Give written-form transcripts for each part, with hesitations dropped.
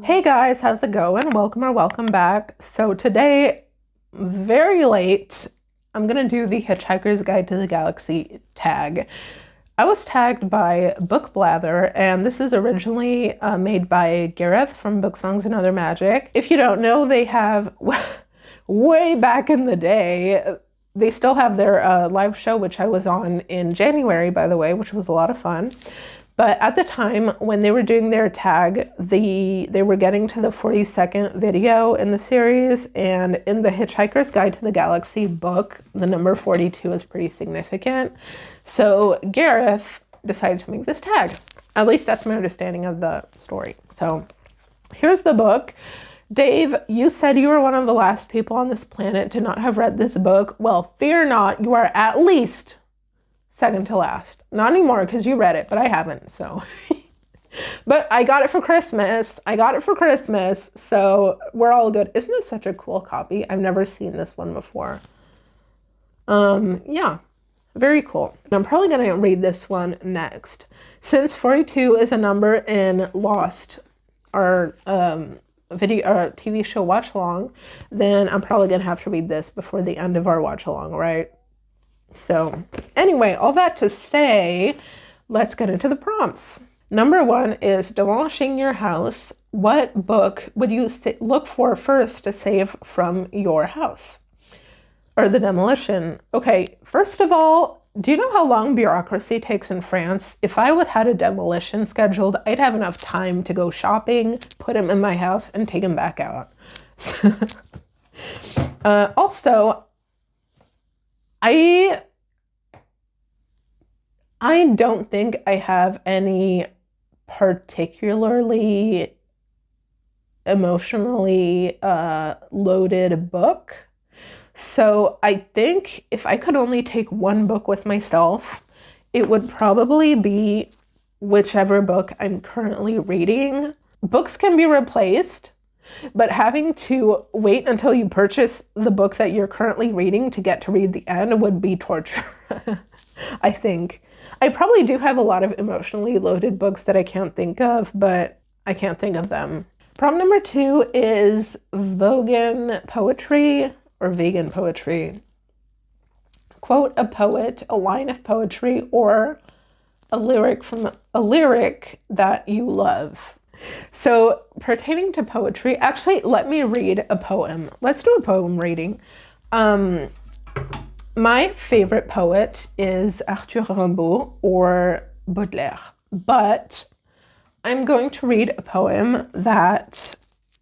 Hey guys, how's it going? Welcome or welcome back. So today, very late, I'm gonna do the Hitchhiker's Guide to the Galaxy tag. I was tagged by Book Blather, and this is originally made by Gareth from Book Songs and Other Magic. If you don't know, they have, way back in the day, they still have their live show, which I was on in January, by the way, which was a lot of fun. But at the time when they were doing their tag, they were getting to the 42nd video in the series, and in the Hitchhiker's Guide to the Galaxy book, the number 42 is pretty significant. So Gareth decided to make this tag. At least that's my understanding of the story. So here's the book. Dave, you said you were one of the last people on this planet to not have read this book. Well, fear not, you are at least second to last. Not anymore because you read it, but I haven't, so. But I got it for Christmas. So we're all good. Isn't this such a cool copy? I've never seen this one before. Yeah, very cool. And I'm probably gonna read this one next. Since 42 is a number in Lost, our TV show watch along, then I'm probably gonna have to read this before the end of our watch along, right? So anyway, all that to say, let's get into the prompts. Number 1 is demolishing your house. What book would you look for first to save from your house? Or the demolition. Okay, first of all, do you know how long bureaucracy takes in France? If I would had a demolition scheduled, I'd have enough time to go shopping, put him in my house, and take him back out. Also, I don't think I have any particularly emotionally loaded book. So I think if I could only take one book with myself, it would probably be whichever book I'm currently reading. Books can be replaced, but having to wait until you purchase the book that you're currently reading to get to read the end would be torture, I think. I probably do have a lot of emotionally loaded books that I can't think of, but I can't think of them. Prompt number 2 is Vogon Poetry or Vegan Poetry. Quote a poet, a line of poetry, or a lyric from a lyric that you love. So pertaining to poetry, actually, let me read a poem. Let's do a poem reading. My favorite poet is Arthur Rimbaud or Baudelaire, but I'm going to read a poem that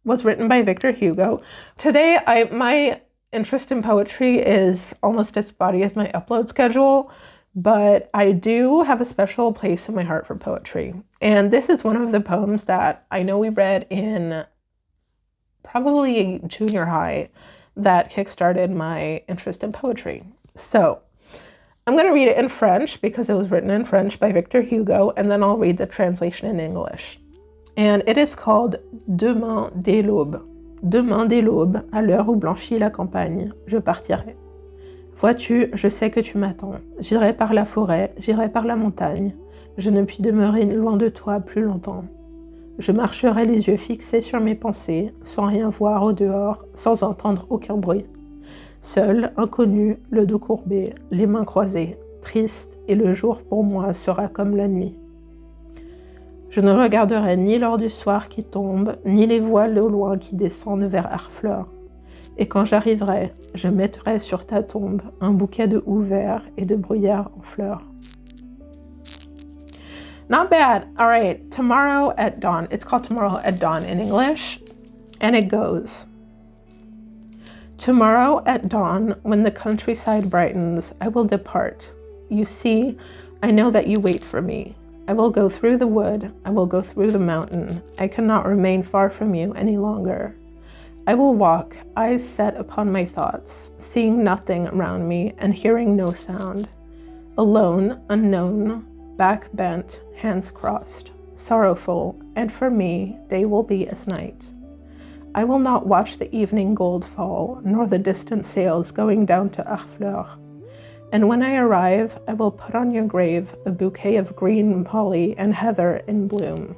was written by Victor Hugo. Today, my interest in poetry is almost as spotty as my upload schedule, but I do have a special place in my heart for poetry. And this is one of the poems that I know we read in probably junior high that kickstarted my interest in poetry. So I'm going to read it in French because it was written in French by Victor Hugo, and then I'll read the translation in English. And it is called Demain dès l'aube. Demain dès l'aube, à l'heure où blanchit la campagne, je partirai. Vois-tu, je sais que tu m'attends. J'irai par la forêt, j'irai par la montagne. Je ne puis demeurer loin de toi plus longtemps. Je marcherai les yeux fixés sur mes pensées, sans rien voir au dehors, sans entendre aucun bruit. Seul, inconnu, le dos courbé, les mains croisées, triste, et le jour pour moi sera comme la nuit. Je ne regarderai ni l'heure du soir qui tombe, ni les voiles au loin qui descendent vers Harfleur. Et quand j'arriverai, je mettrai sur ta tombe un bouquet de houx verts et de bruyère en fleurs. Not bad. All right, Tomorrow at Dawn. It's called Tomorrow at Dawn in English, and it goes. Tomorrow at dawn, when the countryside brightens, I will depart. You see, I know that you wait for me. I will go through the wood. I will go through the mountain. I cannot remain far from you any longer. I will walk, eyes set upon my thoughts, seeing nothing around me and hearing no sound. Alone, unknown, back bent, hands crossed, sorrowful, and for me, day will be as night. I will not watch the evening gold fall, nor the distant sails going down to Harfleur. And when I arrive, I will put on your grave a bouquet of green holly and heather in bloom.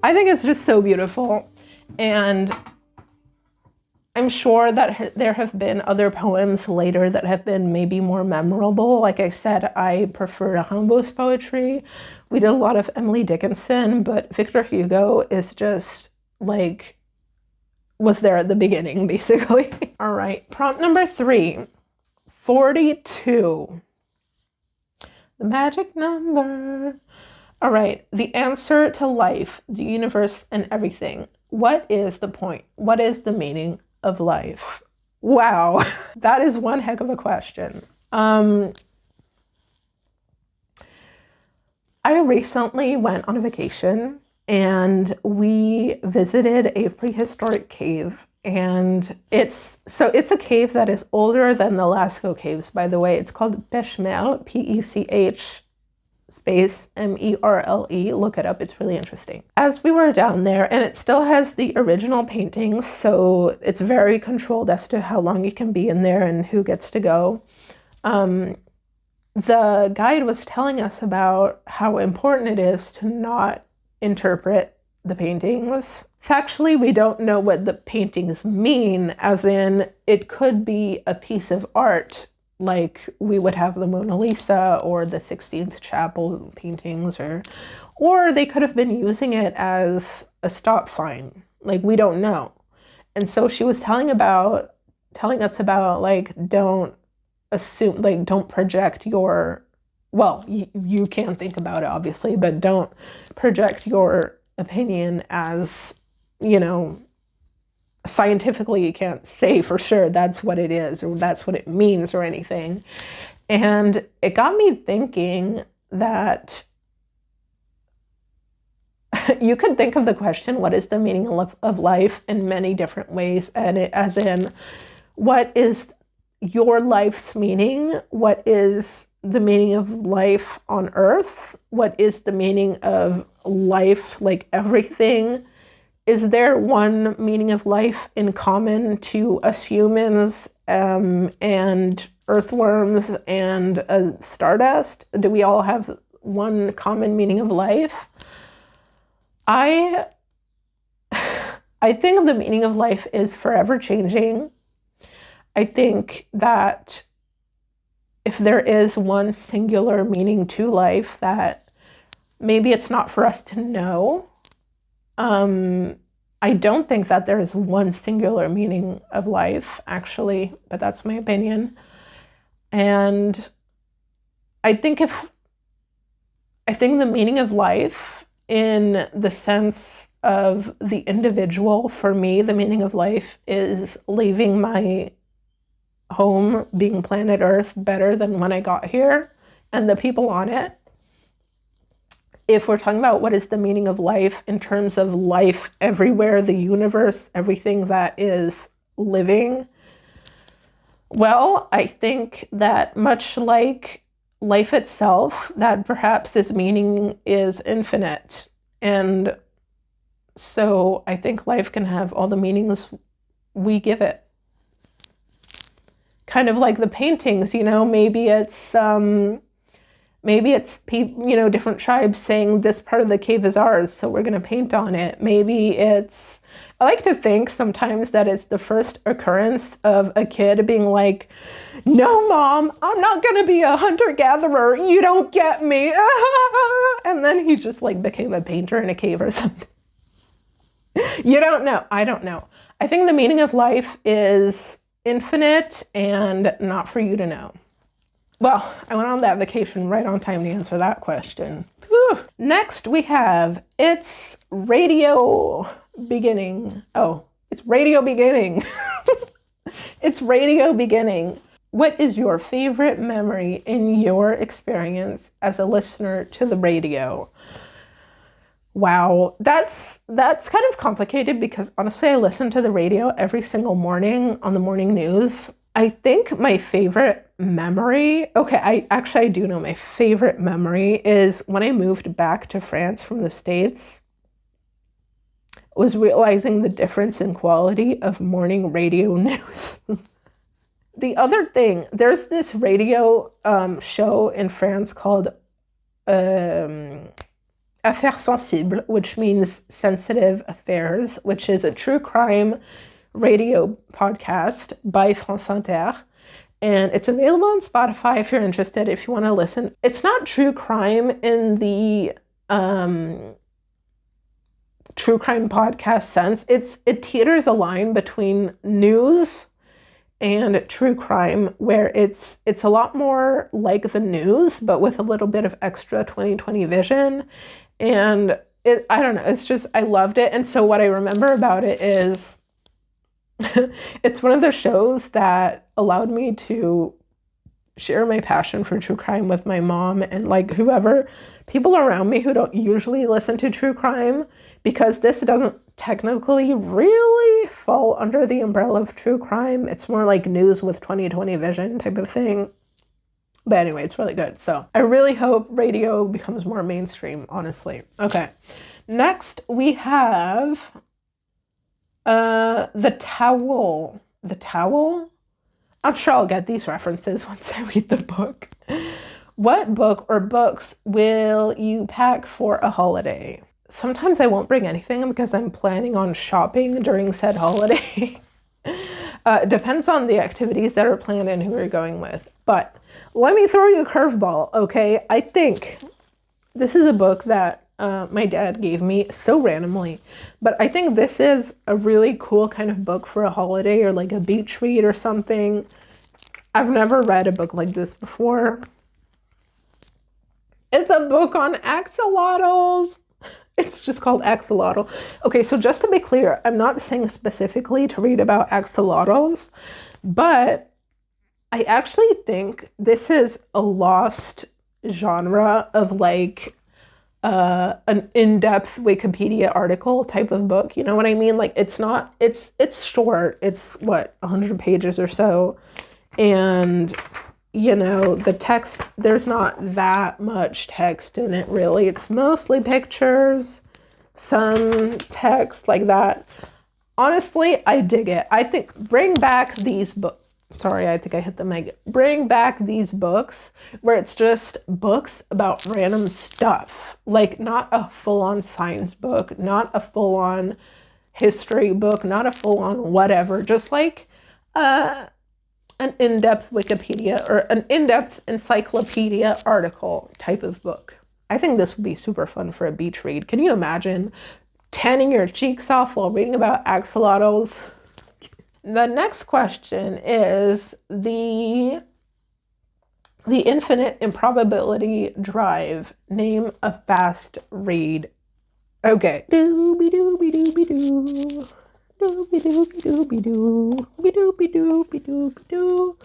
I think it's just so beautiful. And I'm sure that there have been other poems later that have been maybe more memorable. Like I said, I prefer Rimbaud's poetry. We did a lot of Emily Dickinson, but Victor Hugo is just like, was there at the beginning, basically. All right, prompt number 3, 42. The magic number. All right, the answer to life, the universe, and everything. What is the point? What is the meaning of life? Wow, that is one heck of a question. I recently went on a vacation and we visited a prehistoric cave, and it's a cave that is older than the Lascaux caves, by the way. It's called Pechmerle, P-E-C-H space M-E-R-L-E. Look it up, it's really interesting. As we were down there, and it still has the original paintings, so it's very controlled as to how long you can be in there and who gets to go. The guide was telling us about how important it is to not interpret the paintings. Factually, we don't know what the paintings mean, as in it could be a piece of art, like we would have the Mona Lisa or the 16th Chapel paintings, or they could have been using it as a stop sign. Like, we don't know. And so she was telling us about, like, don't assume, like, don't project your, well, you can think about it, obviously, but don't project your opinion as, you know, scientifically you can't say for sure that's what it is or that's what it means or anything. And it got me thinking that you could think of the question, what is the meaning of life, in many different ways. And as in, what is your life's meaning? What is the meaning of life on Earth? What is the meaning of life, like everything? Is there one meaning of life in common to us humans and earthworms and stardust? Do we all have one common meaning of life? I think the meaning of life is forever changing. I think that if there is one singular meaning to life, that maybe it's not for us to know. I don't think that there is one singular meaning of life, actually, but that's my opinion. And I think the meaning of life, in the sense of the individual, for me, the meaning of life is leaving my home, being planet Earth, better than when I got here, and the people on it. If we're talking about what is the meaning of life in terms of life everywhere, the universe, everything that is living, well, I think that much like life itself, that perhaps its meaning is infinite. And so I think life can have all the meanings we give it. Kind of like the paintings, you know, maybe it's different tribes saying this part of the cave is ours, so we're going to paint on it. Maybe it's, I like to think sometimes that it's the first occurrence of a kid being like, no, Mom, I'm not going to be a hunter-gatherer. You don't get me. And then he just like became a painter in a cave or something. You don't know. I don't know. I think the meaning of life is infinite and not for you to know. Well, I went on that vacation right on time to answer that question. Whew. Next we have, it's radio beginning. Oh, it's radio beginning. It's radio beginning. What is your favorite memory in your experience as a listener to the radio? Wow, that's kind of complicated because honestly, I listen to the radio every single morning on the morning news. I think my favorite memory, okay, I do know my favorite memory is when I moved back to France from the States, was realizing the difference in quality of morning radio news. The other thing, there's this radio show in France called Affaires Sensibles, which means sensitive affairs, which is a true crime radio podcast by France Inter. And it's available on Spotify if you're interested, if you want to listen. It's not true crime in the true crime podcast sense. It teeters a line between news and true crime, where it's a lot more like the news, but with a little bit of extra 2020 vision. And I don't know, it's just, I loved it. And so what I remember about it is it's one of the shows that allowed me to share my passion for true crime with my mom and like whoever, people around me who don't usually listen to true crime, because this doesn't technically really fall under the umbrella of true crime. It's more like news with 2020 vision type of thing. But anyway, it's really good. So I really hope radio becomes more mainstream, honestly. Okay. Next, we have The Towel. The Towel? I'm sure I'll get these references once I read the book. What book or books will you pack for a holiday? Sometimes I won't bring anything because I'm planning on shopping during said holiday. It depends on the activities that are planned and who we're going with. But let me throw you a curveball, okay? I think this is a book that my dad gave me so randomly, but I think this is a really cool kind of book for a holiday or like a beach read or something. I've never read a book like this before. It's a book on axolotls. It's just called Axolotl. Okay, so just to be clear, I'm not saying specifically to read about axolotls, but I actually think this is a lost genre of like an in-depth Wikipedia article type of book. You know what I mean? Like it's short. It's what, 100 pages or so. And you know, the text, there's not that much text in it really. It's mostly pictures, some text like that. Honestly, I dig it. I think bring back these books. Sorry, I think I hit the mic. Bring back these books where it's just books about random stuff. Like not a full-on science book, not a full-on history book, not a full-on whatever. Just like an in-depth Wikipedia or an in-depth encyclopedia article type of book. I think this would be super fun for a beach read. Can you imagine tanning your cheeks off while reading about axolotls? The next question is the Infinite Improbability Drive. Name a fast read. Okay. Doobie doobie doobie doo. Doobie doobie doobie doo. Doobie doobie doobie doo.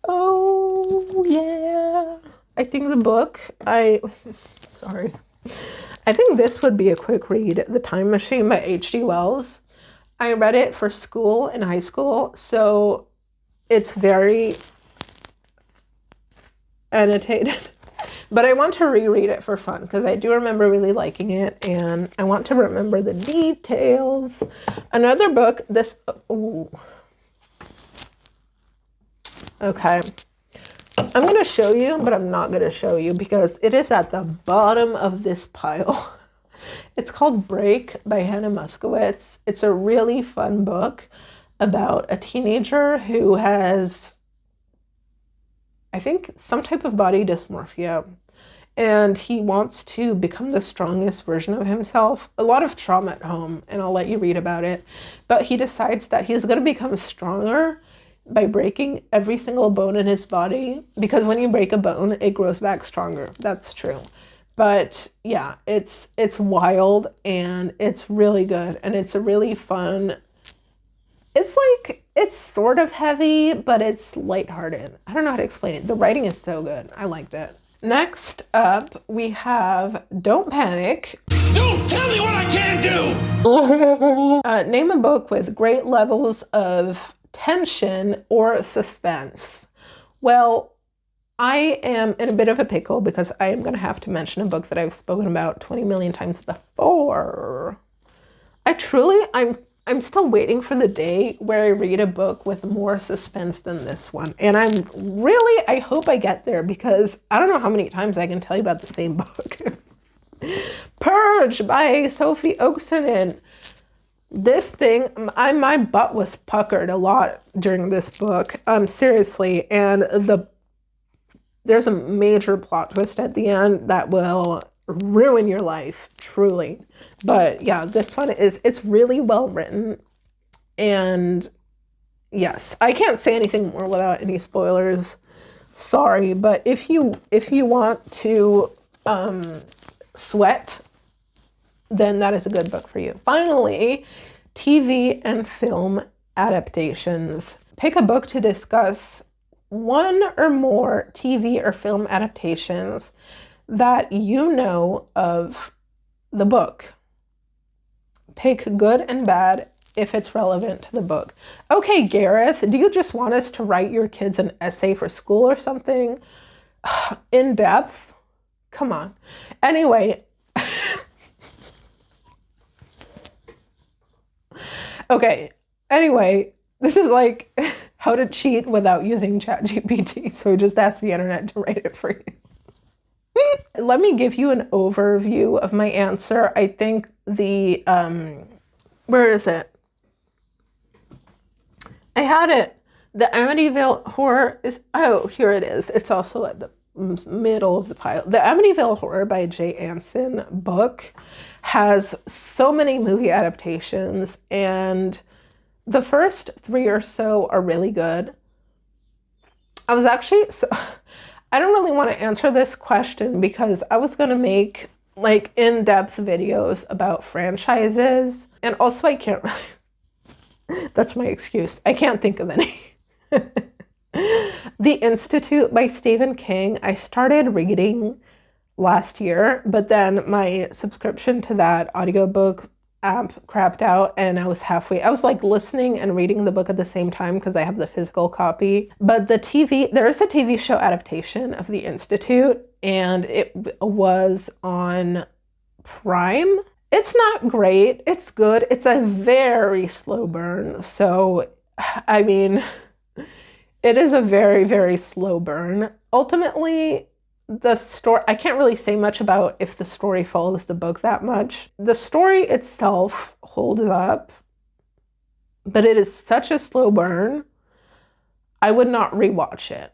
Oh yeah. I think the book, sorry. I think this would be a quick read. The Time Machine by H.G. Wells. I read it for school in high school, so it's very annotated. But I want to reread it for fun because I do remember really liking it and I want to remember the details. Another book, okay. I'm going to show you, but I'm not going to show you because it is at the bottom of this pile. It's called Break by Hannah Muskowitz. It's a really fun book about a teenager who has, I think, some type of body dysmorphia. And he wants to become the strongest version of himself. A lot of trauma at home, and I'll let you read about it. But he decides that he's going to become stronger by breaking every single bone in his body. Because when you break a bone, it grows back stronger. That's true. But yeah, it's wild and it's really good. And it's a really fun, it's sort of heavy, but it's lighthearted. I don't know how to explain it. The writing is so good. I liked it. Next up, we have Don't Panic. Don't tell me what I can't do! Name a book with great levels of tension or suspense. Well, I am in a bit of a pickle because I am going to have to mention a book that I've spoken about 20 million times before. I'm still waiting for the day where I read a book with more suspense than this one. And I hope I get there because I don't know how many times I can tell you about the same book. Purge by Sophie Oksanen. This thing, my butt was puckered a lot during this book. Seriously, and there's a major plot twist at the end that will ruin your life, truly. But yeah, this one it's really well written. And yes, I can't say anything more without any spoilers. Sorry, but if you want to sweat, then that is a good book for you. Finally, TV and film adaptations. Pick a book to discuss one or more TV or film adaptations that you know of the book. Pick good and bad if it's relevant to the book. Okay, Gareth, do you just want us to write your kids an essay for school or something? In depth? Come on. Anyway. Okay, anyway, this is like how to cheat without using ChatGPT. So just ask the internet to write it for you. Let me give you an overview of my answer. I think the, where is it? I had it. The Amityville Horror is, oh, here it is. It's also at the middle of the pile. The Amityville Horror by Jay Anson book has so many movie adaptations, and the first 3 or so are really good. I was actually, so I don't really want to answer this question because I was going to make like in-depth videos about franchises, and also I can't, that's my excuse. I can't think of any. The Institute by Stephen King, I started reading last year, but then my subscription to that audiobook app crapped out and I was like listening and reading the book at the same time because I have the physical copy. But there is a TV show adaptation of The Institute, and it was on Prime. It's not great. It's good. It's a very slow burn. So, I mean, it is a very, very slow burn. Ultimately, the story, I can't really say much about if the story follows the book that much. The story itself holds up, but it is such a slow burn. I would not rewatch it.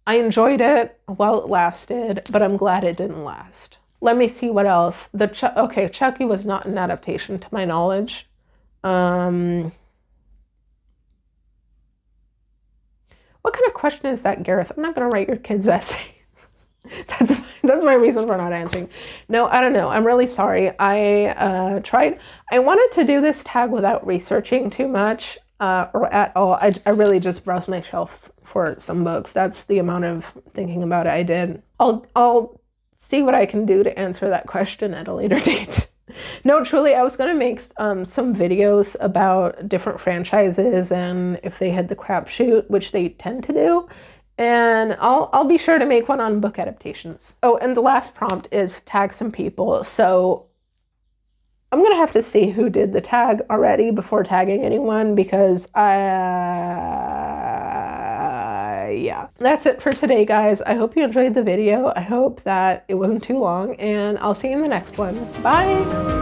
I enjoyed it while it lasted, but I'm glad it didn't last. Let me see what else. Okay, Chucky was not an adaptation to my knowledge. What kind of question is that, Gareth? I'm not going to write your kids' essay. That's my reason for not answering. No, I don't know. I'm really sorry. I wanted to do this tag without researching too much or at all. I really just browsed my shelves for some books. That's the amount of thinking about it I did. I'll see what I can do to answer that question at a later date. No, truly, I was going to make some videos about different franchises and if they had the crapshoot, which they tend to do. And I'll be sure to make one on book adaptations. Oh, and the last prompt is tag some people. So I'm going to have to see who did the tag already before tagging anyone because yeah. That's it for today, guys. I hope you enjoyed the video. I hope that it wasn't too long, and I'll see you in the next one. Bye!